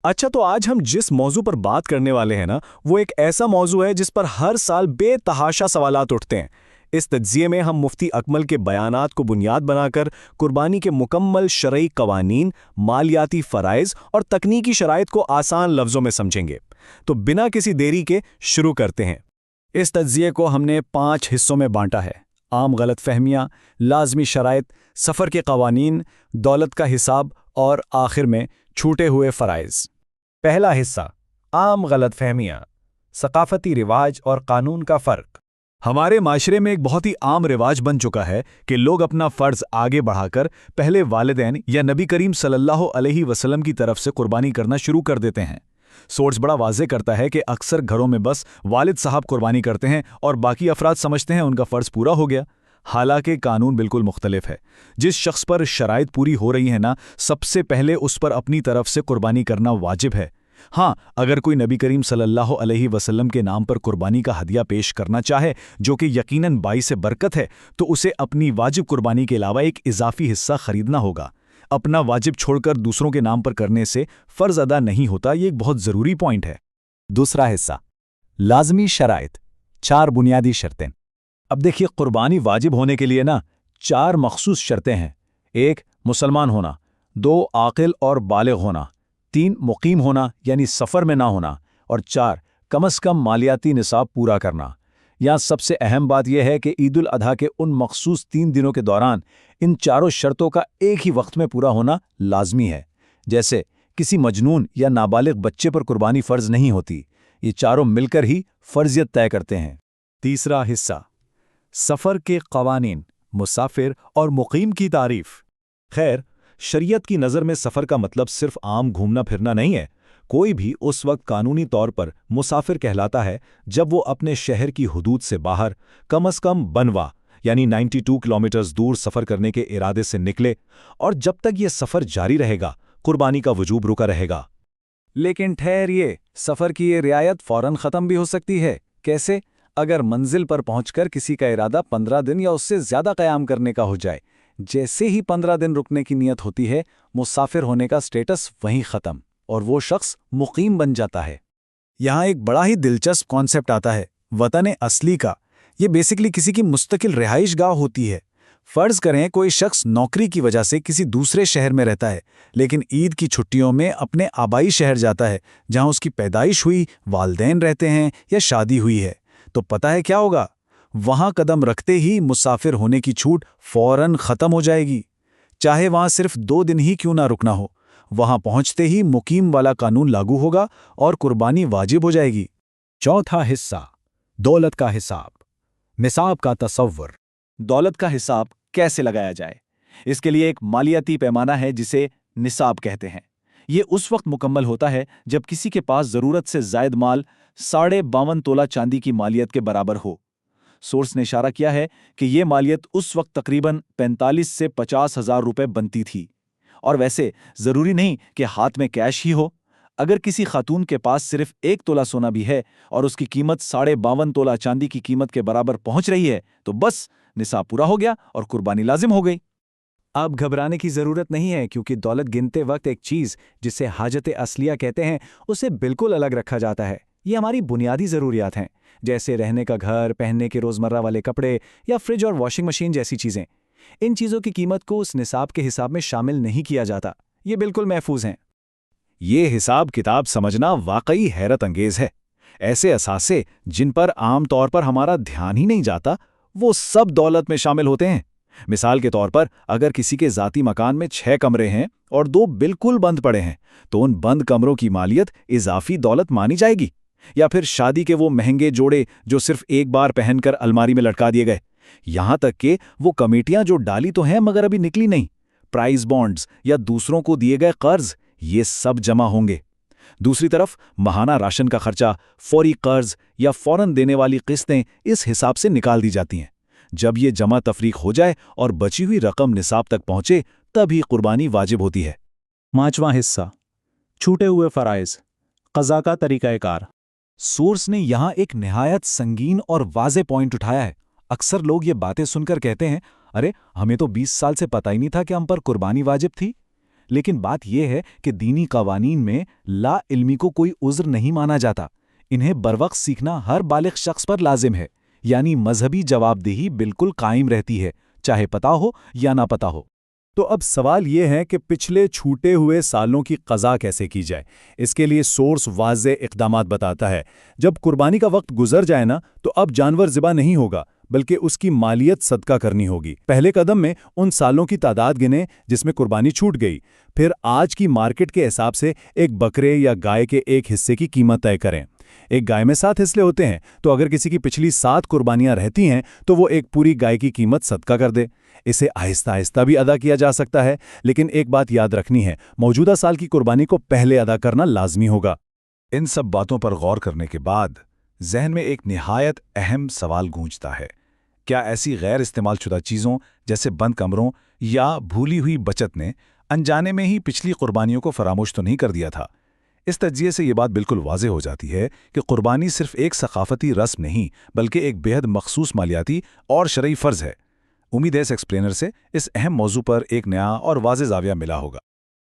अच्छा, तो आज हम जिस मौजू पर बात करने वाले हैं ना, वो एक ऐसा मौजू है जिस पर हर साल बेतहाशा सवालात उठते हैं। इस तज्ज़िये में हम मुफ्ती अकमल के बयानात को बुनियाद बनाकर कुर्बानी के मुकम्मल शरई कवानीन, मालियाती फ़राइज़ और तकनीकी शराइत को आसान लफ्ज़ों में समझेंगे। तो बिना किसी देरी के शुरू करते हैं। इस तज्ज़िये को हमने 5 हिस्सों में बांटा है: आम गलत फहमियाँ, लाजमी शराइत, सफ़र के कवानीन, दौलत का हिसाब और आखिर में छूटे हुए फ़राइज़। पहला हिस्सा, आम गलत फहमियाँ, सकाफती रिवाज और कानून का फ़र्क। हमारे माशरे में एक बहुत ही आम रिवाज बन चुका है कि लोग अपना फ़र्ज़ आगे बढ़ाकर पहले वालिदैन या नबी करीम सल्लल्लाहु अलैहि वसल्लम की तरफ से कुर्बानी करना शुरू कर देते हैं। सोर्स बड़ा वाज़े करता है कि अक्सर घरों में बस वालिद साहब कुर्बानी करते हैं और बाकी अफराद समझते हैं उनका फ़र्ज़ पूरा हो गया। हालांकि कानून बिल्कुल मुख्तलिफ है। जिस शख्स पर शराइत पूरी हो रही है ना, सबसे पहले उस पर अपनी तरफ से कुर्बानी करना वाजिब है। हाँ, अगर कोई नबी करीम सल्लल्लाहु अलैहि वसल्लम के नाम पर कुर्बानी का हदिया पेश करना चाहे, जो कि यकीनन बाइस बरकत है, तो उसे अपनी वाजिब कुर्बानी के अलावा एक इजाफी हिस्सा खरीदना होगा। अपना वाजिब छोड़कर दूसरों के नाम पर करने से फ़र्ज़ अदा नहीं होता। ये एक बहुत ज़रूरी पॉइंट है। दूसरा हिस्सा, लाजमी शराइत, 4 बुनियादी शर्तें। अब देखिए, कुर्बानी वाजिब होने के लिए ना 4 मखसूस शर्तें हैं। 1, मुसलमान होना। 2, आकिल और बालिग होना। 3, मुकीम होना यानी सफ़र में ना होना। और 4, कम से कम मालियाती निसाब पूरा करना। यहाँ सबसे अहम बात यह है कि ईद उल अधा के उन मखसूस 3 दिनों के दौरान इन चारों शर्तों का एक ही वक्त में पूरा होना लाजमी है। जैसे किसी मजनून या नाबालिग बच्चे पर कुर्बानी फ़र्ज नहीं होती। ये चारों मिलकर ही फ़र्जियत तय करते हैं। तीसरा हिस्सा, सफ़र के कवानीन, मुसाफिर और मुकीम की तारीफ़। खैर, शरीयत की नज़र में सफ़र का मतलब सिर्फ आम घूमना फिरना नहीं है। कोई भी उस वक्त कानूनी तौर पर मुसाफिर कहलाता है जब वो अपने शहर की हुदूद से बाहर कम से कम बनवा यानी 92 किलोमीटर्स दूर सफ़र करने के इरादे से निकले, और जब तक ये सफ़र जारी रहेगा कुर्बानी का वजूब रुका रहेगा। लेकिन ठहरिए, सफ़र की ये रियायत फ़ौरन ख़त्म भी हो सकती है। कैसे? अगर मंजिल पर पहुंचकर किसी का इरादा 15 दिन या उससे ज़्यादा क़याम करने का हो जाए। जैसे ही 15 दिन रुकने की नीयत होती है, मुसाफिर होने का स्टेटस वहीं ख़त्म और वो शख्स मुकीम बन जाता है। यहाँ एक बड़ा ही दिलचस्प कॉन्सेप्ट आता है, वतन असली का। ये बेसिकली किसी की मुस्तकिल रिहाइश गाह होती है। फ़र्ज़ करें कोई शख्स नौकरी की वजह से किसी दूसरे शहर में रहता है, लेकिन ईद की छुट्टियों में अपने आबाई शहर जाता है जहाँ उसकी पैदाइश हुई, वालदैन रहते हैं या शादी हुई है। तो पता है क्या होगा? वहाँ कदम रखते ही मुसाफिर होने की छूट फ़ौरन ख़त्म हो जाएगी, चाहे वहाँ सिर्फ 2 दिन ही क्यों ना रुकना हो। वहाँ पहुँचते ही मुकीम वाला कानून लागू होगा और कुर्बानी वाजिब हो जाएगी। चौथा हिस्सा, दौलत का हिसाब, निसाब का तसव्वुर। दौलत का हिसाब कैसे लगाया जाए? इसके लिए एक मालियाती पैमाना है जिसे निसाब कहते हैं। ये उस वक्त मुकम्मल होता है जब किसी के पास ज़रूरत से ज़ायद माल 52.5 तोला चांदी की मालियत के बराबर हो। सोर्स ने इशारा किया है कि ये मालियत उस वक्त तकरीबन 45 से 50 हज़ार रुपये बनती थी। और वैसे ज़रूरी नहीं कि हाथ में कैश ही हो। अगर किसी खातून के पास सिर्फ 1 तोला सोना भी है और उसकी कीमत 52.5 तोला चांदी की कीमत के बराबर पहुंच रही है, तो बस निसाब पूरा हो गया और कुर्बानी लाजिम हो गई। अब घबराने की ज़रूरत नहीं है, क्योंकि दौलत गिनते वक्त एक चीज़ जिसे हाजत असलिया कहते हैं उसे बिल्कुल अलग रखा जाता है। ये हमारी बुनियादी ज़रूरियात हैं, जैसे रहने का घर, पहनने के रोज़मर्रा वाले कपड़े या फ्रिज और वॉशिंग मशीन जैसी चीज़ें। इन चीज़ों की कीमत को उस निसाब के हिसाब में शामिल नहीं किया जाता। ये बिल्कुल महफूज हैं। ये हिसाब किताब समझना वाकई हैरत अंगेज है। ऐसे असासे जिन पर आम तौर पर हमारा ध्यान ही नहीं जाता, वो सब दौलत में शामिल होते हैं। मिसाल के तौर पर, अगर किसी के ज़ाती मकान में 6 कमरे हैं और 2 बिल्कुल बंद पड़े हैं, तो उन बंद कमरों की मालियत इजाफी दौलत मानी जाएगी। या फिर शादी के वो महंगे जोड़े जो सिर्फ एक बार पहनकर अलमारी में लटका दिए गए। यहाँ तक कि वो कमेटियां जो डाली तो हैं मगर अभी निकली नहीं, प्राइज बॉन्ड्स या दूसरों को दिए गए कर्ज, ये सब जमा होंगे। दूसरी तरफ माहाना राशन का खर्चा, फौरी कर्ज या फौरन देने वाली किस्तें इस हिसाब से निकाल दी जाती हैं। जब ये जमा तफरीक हो जाए और बची हुई रकम निसाब तक पहुंचे, तभी कुर्बानी वाजिब होती है। 5वां हिस्सा, छूटे हुए फ़राइज़, क़ज़ा का तरीक़ाकार। सोर्स ने यहाँ एक निहायत संगीन और वाज़े पॉइंट उठाया है। अक्सर लोग ये बातें सुनकर कहते हैं, अरे हमें तो 20 साल से पता ही नहीं था कि हम पर कुर्बानी वाजिब थी। لیکن بات یہ ہے کہ دینی قوانین میں لا علمی کو کوئی عذر نہیں مانا جاتا۔ انہیں بروقت سیکھنا ہر بالغ شخص پر لازم ہے، یعنی مذہبی جواب دہی بالکل قائم رہتی ہے، چاہے پتہ ہو یا نہ پتہ ہو۔ تو اب سوال یہ ہے کہ پچھلے چھوٹے ہوئے سالوں کی قضا کیسے کی جائے؟ اس کے لیے سورس واضح اقدامات بتاتا ہے۔ جب قربانی کا وقت گزر جائے نا تو اب جانور ذبح نہیں ہوگا، بلکہ اس کی مالیت صدقہ کرنی ہوگی۔ پہلے قدم میں ان سالوں کی تعداد گنیں جس میں قربانی چھوٹ گئی، پھر آج کی مارکیٹ کے حساب سے ایک بکرے یا گائے کے ایک حصے کی قیمت طے کریں۔ ایک گائے میں 7 حصے ہوتے ہیں، تو اگر کسی کی پچھلی 7 قربانیاں رہتی ہیں تو وہ ایک پوری گائے کی قیمت صدقہ کر دے۔ اسے آہستہ آہستہ بھی ادا کیا جا سکتا ہے، لیکن ایک بات یاد رکھنی ہے، موجودہ سال کی قربانی کو پہلے ادا کرنا لازمی ہوگا۔ ان سب باتوں پر غور کرنے کے بعد ذہن میں ایک نہایت اہم سوال گونجتا ہے: کیا ایسی غیر استعمال شدہ چیزوں جیسے بند کمروں یا بھولی ہوئی بچت نے انجانے میں ہی پچھلی قربانیوں کو فراموش تو نہیں کر دیا تھا؟ اس تجزیے سے یہ بات بالکل واضح ہو جاتی ہے کہ قربانی صرف ایک ثقافتی رسم نہیں بلکہ ایک بے حد مخصوص مالیاتی اور شرعی فرض ہے۔ امید ہے اس ایکسپلینر سے اس اہم موضوع پر ایک نیا اور واضح زاویہ ملا ہوگا۔